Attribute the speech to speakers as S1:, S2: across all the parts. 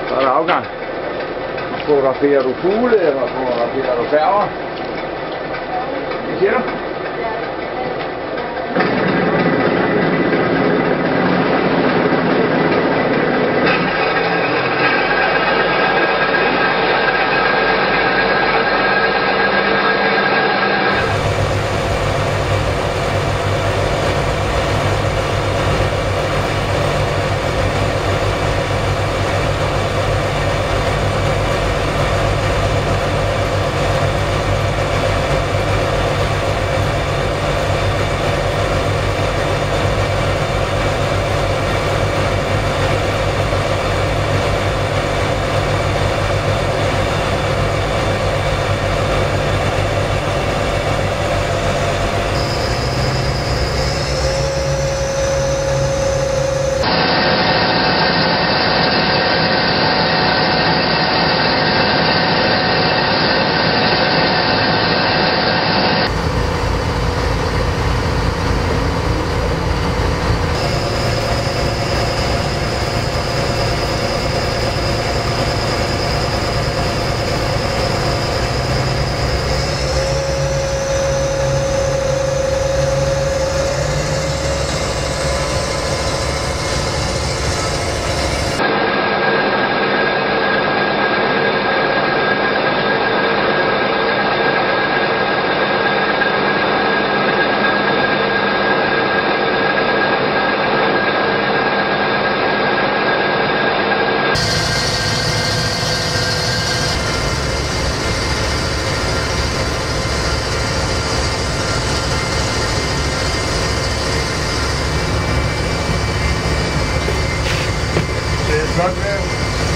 S1: Så er der afgang. Fotograferer du fugle, eller fotograferer du færger? Hvad siger du?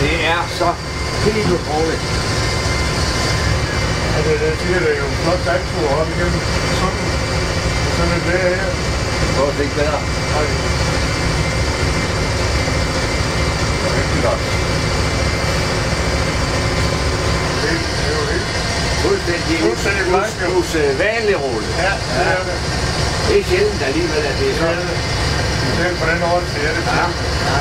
S1: Det er så helt utroligt.
S2: Altså, jeg siger, det er jo en flot dagstur op igennem sådan et vejr her.
S1: Prøv at tænke bedre.
S2: Nej. Det er rigtig godt. Det er jo helt.
S1: Fuldstændig usædvanligt roligt.
S2: Ja, det er det.
S1: Det er sjældent alligevel, at det er sådan.
S2: Det er på den måde, det er det.
S1: Ja, ja.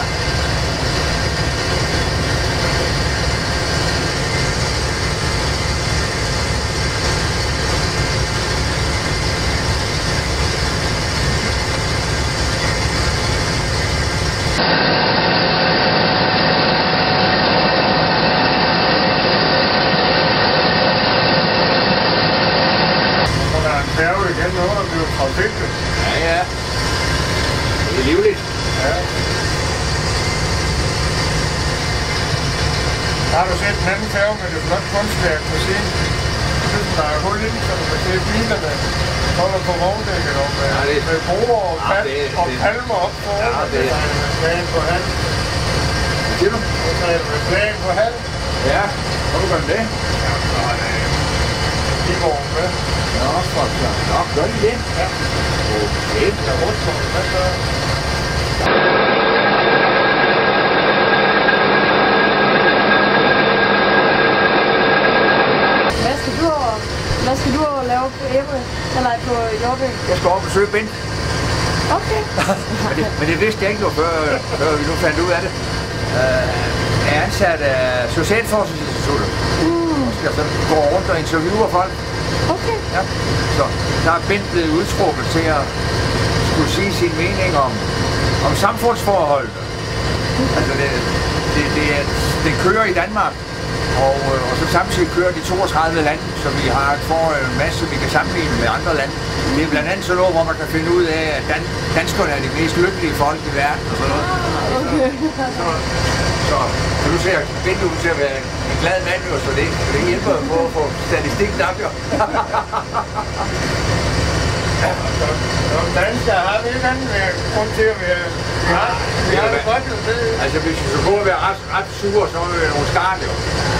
S2: Færge igen, når der bliver trafikket.
S1: Ja, ja. Det er livligt.
S2: Ja. Har du set den anden færge med det flotte kunstværk på siden? Der er hul ind, så du kan se bilerne holder på vogndækket og med broer og, og palmer op på.
S1: Ja, det er
S2: med flagen på halv.
S1: Hvad siger du?
S2: Så er det med flagen på halv.
S1: Ja, hvor du gør det?
S2: Ja, så er det kigården med.
S1: Nå, for så. Nå, gør de det?
S2: Ja.
S1: Okay.
S2: Det er rundt på hvad så?
S3: Hvad skal du lave på Ærø? Eller på Hjortø?
S1: Jeg skal over og besøge Bent.
S3: Okay.
S1: men det vidste jeg ikke nu, før vi nu fandt ud af det. Jeg er ansat af Socialforskningsinstituttet. Og skal så gå rundt og interviewe folk.
S3: Okay.
S1: Ja. Så der er Bent blevet udtrukket til at skulle sige sin mening om samfundsforholdene. Altså det kører i Danmark. Og så samtidig kører de 32 lande, så vi har en masse, vi kan sammenligne med andre lande. Det er blandt andet sådan noget, hvor man kan finde ud af, at danskerne er de mest lykkelige folk i verden og sådan noget.
S3: Okay.
S1: Så nu ser jeg Bente ud til at være en glad mand, jo, så det hjælper på at få statistikken op, jo.
S2: Som danskere har vi en anden grund til at være... Vi har det godt jo det.
S1: Altså hvis vi skulle gå og være ret sure, så er vi nogle skarn, jo.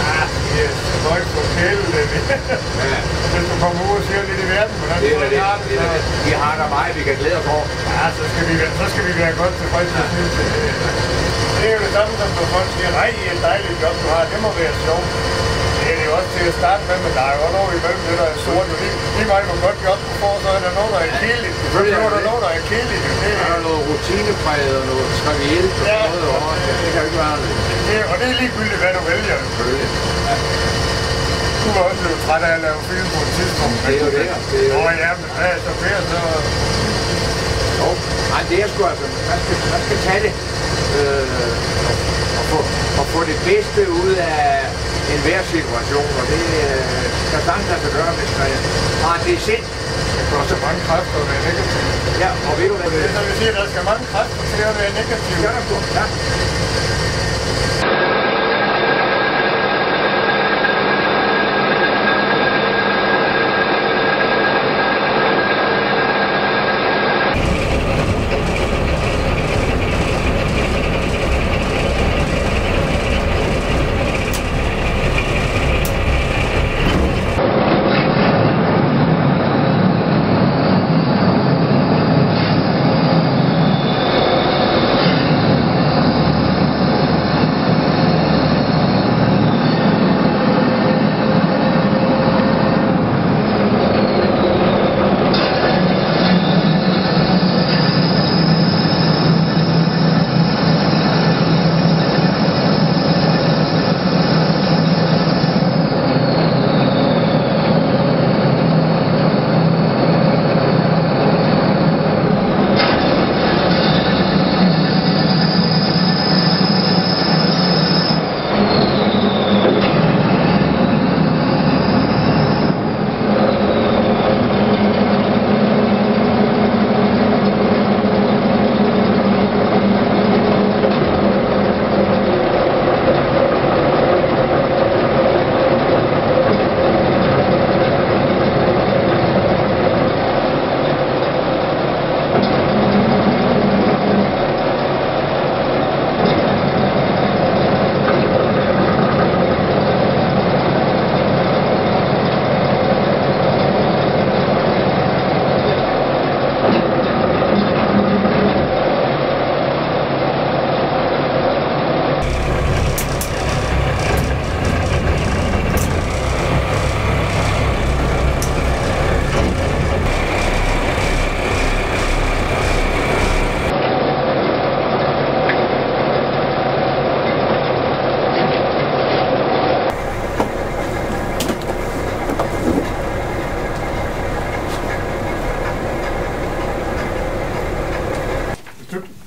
S2: Ja, det er højt på kælen, det. Hvis du kommer ud og ser lidt i verden, hvordan
S1: det er det. Vi har der meget, vi kan glæde os over.
S2: Ja, så skal vi være godt tilfredse. Det er jo det samme, som når folk siger, nej, det er et dejligt job, du har. Det må være sjovt. Det er det jo også til at starte med, men der er jo også noget imellem det, der er sort. Lige meget hvor godt job du får, så er der noget, der er kedeligt. Så er der noget, der er kedeligt.
S1: Der er noget rutinepræget og noget trivielt og noget. Det kan jo ikke være
S2: Og det er ligegyldigt, hvad du vælger.
S1: Ja.
S2: Du var også blevet træt af at lave film på et tidspunkt.
S1: Det er jo det.
S2: Nå ja, men hvad er så mere så...
S1: Jo, nej, det er sgu altså, man skal tage det og få det bedste ud af enhver situation, og det kan sagtens lade sig gøre, hvis man har det sind.
S2: Det koster mange kræfter at være negativ.
S1: Ja, og ved du hvad?
S2: Det er, når vi siger, at der skal mange kræfter til at være negativ.
S1: Ja, der går. Ja.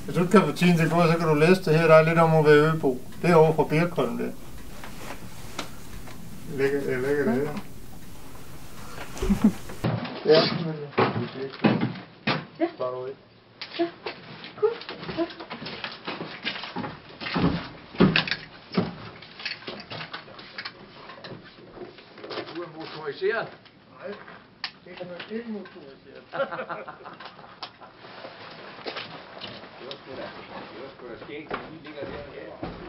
S2: Hvis du ikke kan få tiden til at gå, så kan du læse det her. Der er lidt om at være Øbo. Det er over fra Birkholm, det. Jeg lægger det her. Ja, men...
S3: Ja. Ja. Cool. Ja.
S1: Du er motoriseret.
S2: Nej, det er nok ikke motoriseret.
S1: Det var sgu da skægt, at vi ligger der.